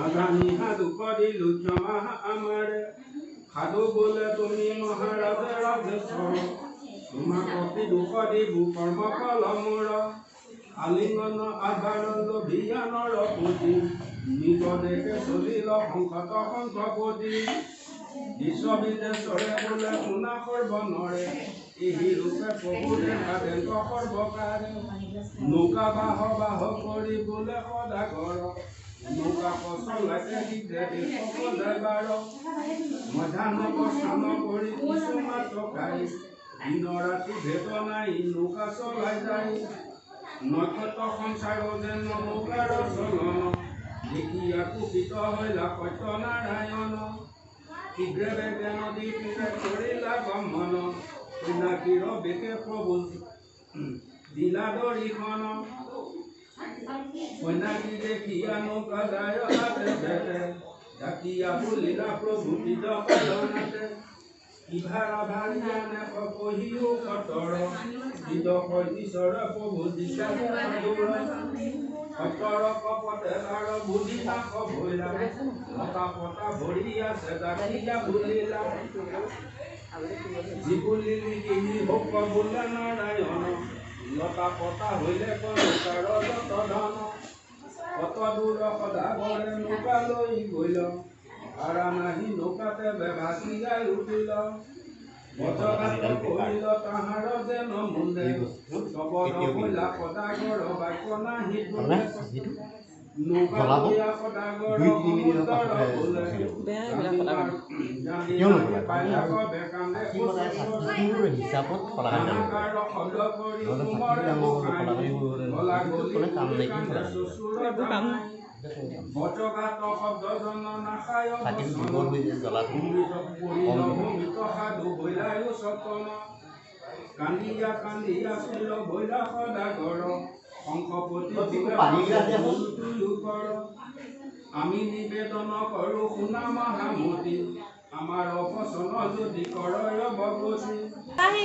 নাজানি সাধু কৰিলো ক্ষমা আমাৰে সাধু বোলে তুমি মহাৰাজে ৰাজেশ্বৰ তোমাক অতি দুখ দিবু কৰ্ম ফল মোৰ আলিংগন আধাৰ লোভিয়ানৰ পুঁজি নিজ দেশে চলিল সংকট সংকপতি বিশ্ববিদেশৰে বোলে শুনা সৰ্বনৰে এই ৰূপে প্ৰভুৰে ভাৱেন্ত সৰ্বকাৰে নৌকা বাহ কৰি বোলে সদাগৰ নৌকা চলাইছে শীঘ্ৰে সকলে বাৰ মধ্যাহ্ন স্নান কৰি কিছু মাত্ৰ খাই দিন ৰাতি ভেদ নাই নৌকা চলাই যায় নক্ষত্ৰ সংসাৰ যেন নৌকাৰ চলন দেখিয়া কুপিত হৈলা সত্যনাৰায়ণ শীঘ্ৰে বেগে নদী পিছে কৰিলা গমন পিনাকীৰ বেগে প্ৰভু দিলা দৰিখন কন্যাকি দেখিয়া নৌকা যায় ডাকিয়া বুলিলা প্ৰভু নিজ কলনাতে ইভাৰা ভাৰিয়ানে কহিও সতৰ নিজ ঈশ্বৰ প্ৰভু দিছা সতৰ কপতে তাৰ বুদ্ধি নাশ ভৈলা লতা পতা ভৰি আছে ডাকিয়া বুলিলা যিবুলিলি কিনি ভোগ বোলে নাৰায়ণ লতা পতা হইলে তাৰ যত ধন কত দূৰ সদাগৰে নৌকা লৈ গল ভাড়া নাহি নৌকাতে ভাসি যাই উঠিল বজঘাত কৰিল তাহাৰ যেন মুন্দে চবদ কইলা সদাগৰ বাক্য নাহি নৌকা লৈয়া সদাগৰ সমুদ্ৰ বোলে পাইলাক বেকান্দে হিচাপত শব্দ কৰি কুমৰে গলা গলি বজঘাত শব্দ জন নাখায় ভূমিত সাধু ভৈলায়ো সপন কান্দিয়া কান্দিয়া চিল ভৈলা সদাগৰ শংখপতি আমি নিবেদন কৰো শুনা মহামতি আমাৰ অপচন যদি কৰয় ভগৱতী পানী